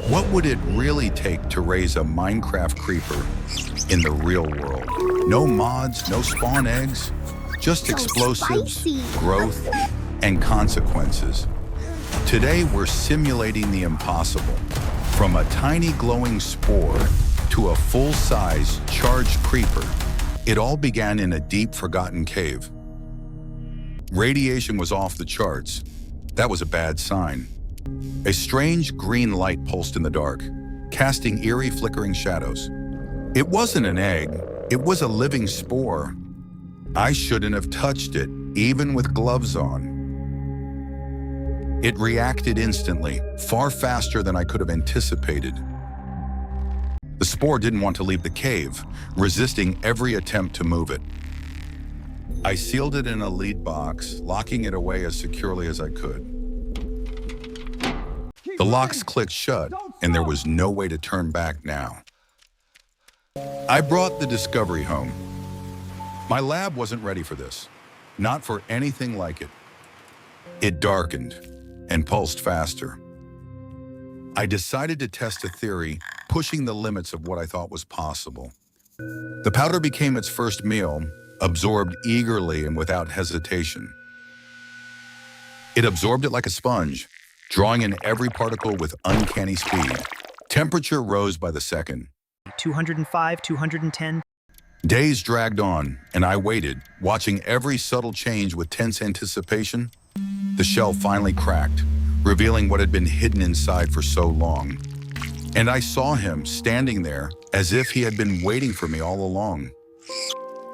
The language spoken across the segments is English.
What would it really take to raise a Minecraft creeper in the real world? No mods, no spawn eggs, just explosives, growth, and consequences. Today, we're simulating the impossible. From a tiny glowing spore to a full-size charged creeper, it all began in a deep, forgotten cave. Radiation was off the charts. That was a bad sign. A strange green light pulsed in the dark, casting eerie, flickering shadows. It wasn't an egg, it was a living spore. I shouldn't have touched it, even with gloves on. It reacted instantly, far faster than I could have anticipated. The spore didn't want to leave the cave, resisting every attempt to move it. I sealed it in a lead box, locking it away as securely as I could. The locks clicked shut, and there was no way to turn back now. I brought the discovery home. My lab wasn't ready for this, not for anything like it. It darkened and pulsed faster. I decided to test a theory, pushing the limits of what I thought was possible. The powder became its first meal, absorbed eagerly and without hesitation. It absorbed it like a sponge, drawing in every particle with uncanny speed. Temperature rose by the second. 205, 210. Days dragged on, and I waited, watching every subtle change with tense anticipation. The shell finally cracked, revealing what had been hidden inside for so long. And I saw him standing there as if he had been waiting for me all along.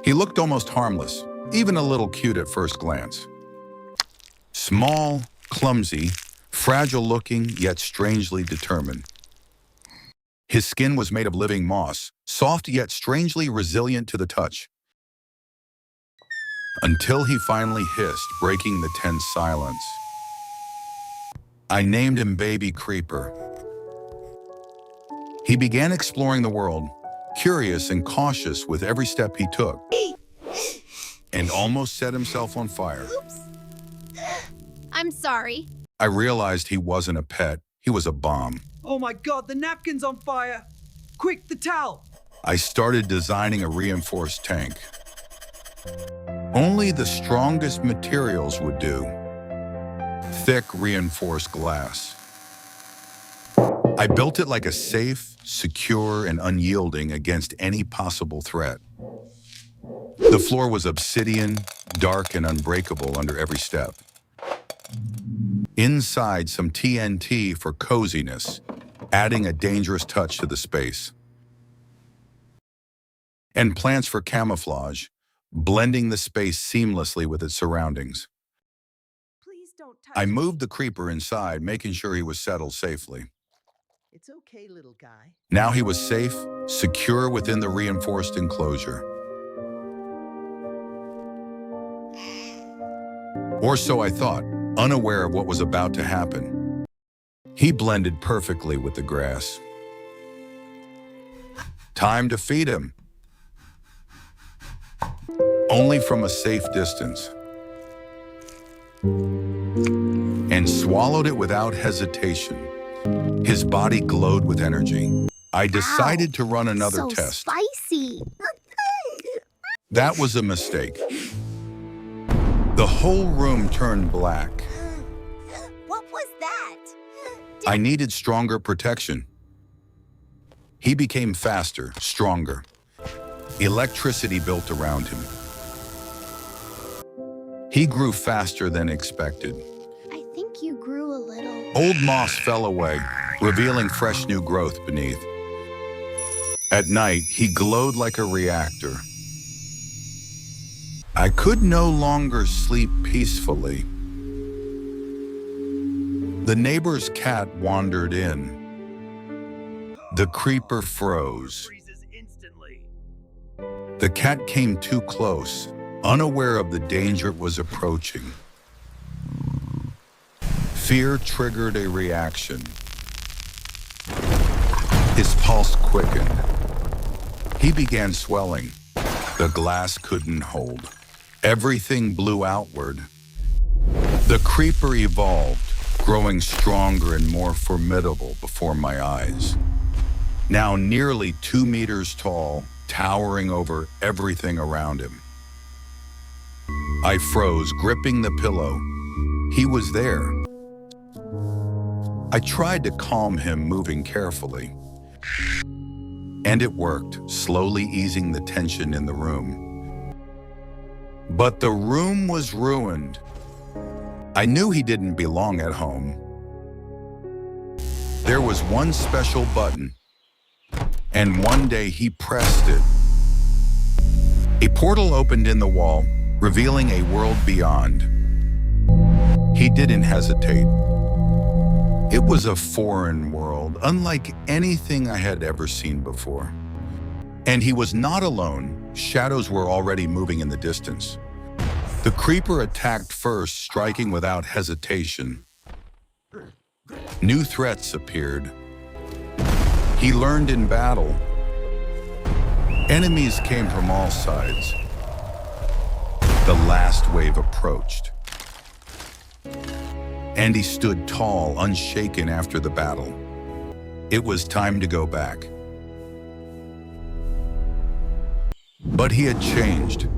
He looked almost harmless, even a little cute at first glance. Small, clumsy, fragile-looking, yet strangely determined. His skin was made of living moss, soft yet strangely resilient to the touch. Until he finally hissed, breaking the tense silence. I named him Baby Creeper. He began exploring the world, curious and cautious with every step he took, and almost set himself on fire. Oops. I'm sorry. I realized he wasn't a pet, he was a bomb. Oh my God, the napkin's on fire! Quick, the towel! I started designing a reinforced tank. Only the strongest materials would do. Thick, reinforced glass. I built it like a safe, secure, and unyielding against any possible threat. The floor was obsidian, dark and unbreakable under every step. Inside, some TNT for coziness, adding a dangerous touch to the space. And plants for camouflage, blending the space seamlessly with its surroundings. Please don't touch I me. moved the creeper inside, making sure he was settled safely. It's okay, little guy. Now he was safe, secure within the reinforced enclosure. Or so I thought, unaware of what was about to happen. He blended perfectly with the grass. Time to feed him. Only from a safe distance. And swallowed it without hesitation. His body glowed with energy. I decided to run another so test. Spicy. That was a mistake. The whole room turned black. What was that? I needed stronger protection. He became faster, stronger. Electricity built around him. He grew faster than expected. I think you grew a little. Old moss fell away, revealing fresh new growth beneath. At night, he glowed like a reactor. I could no longer sleep peacefully. The neighbor's cat wandered in. The creeper froze. The cat came too close, unaware of the danger it was approaching. Fear triggered a reaction. His pulse quickened. He began swelling. The glass couldn't hold. Everything blew outward. The creeper evolved, growing stronger and more formidable before my eyes. Now nearly 2 meters tall, towering over everything around him. I froze, gripping the pillow. He was there. I tried to calm him, moving carefully. And it worked, slowly easing the tension in the room. But the room was ruined. I knew he didn't belong at home. There was one special button, and one day he pressed it. A portal opened in the wall, revealing a world beyond. He didn't hesitate. It was a foreign world, unlike anything I had ever seen before. And he was not alone. Shadows were already moving in the distance. The creeper attacked first, striking without hesitation. New threats appeared. He learned in battle. Enemies came from all sides. The last wave approached. And he stood tall, unshaken after the battle. It was time to go back. But he had changed.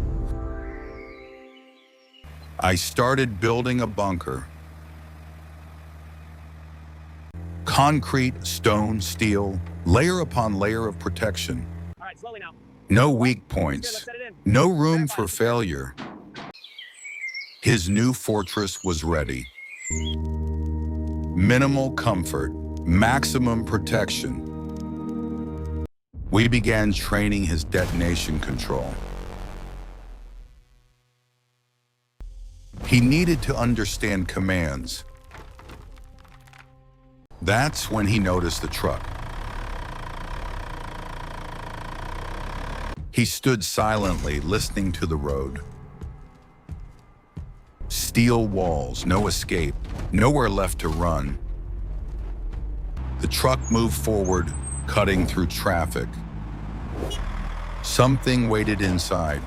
I started building a bunker. Concrete, stone, steel, layer upon layer of protection. All right, slowly now. No weak points, Let's set it in. no room for failure. His new fortress was ready. Minimal comfort, maximum protection. We began training his detonation control. He needed to understand commands. That's when he noticed the truck. He stood silently, listening to the road. Steel walls, no escape, nowhere left to run. The truck moved forward, cutting through traffic. Something waited inside.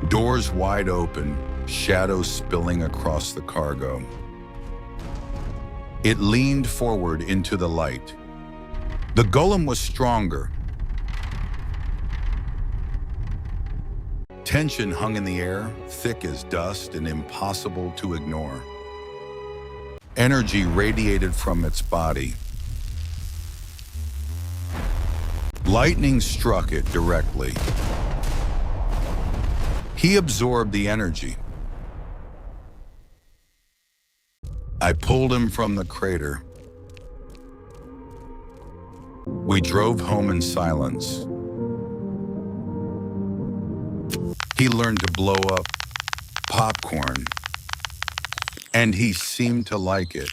Doors wide open, shadows spilling across the cargo. It leaned forward into the light. The golem was stronger. Tension hung in the air, thick as dust and impossible to ignore. Energy radiated from its body. Lightning struck it directly. He absorbed the energy. I pulled him from the crater. We drove home in silence. He learned to blow up popcorn, and he seemed to like it.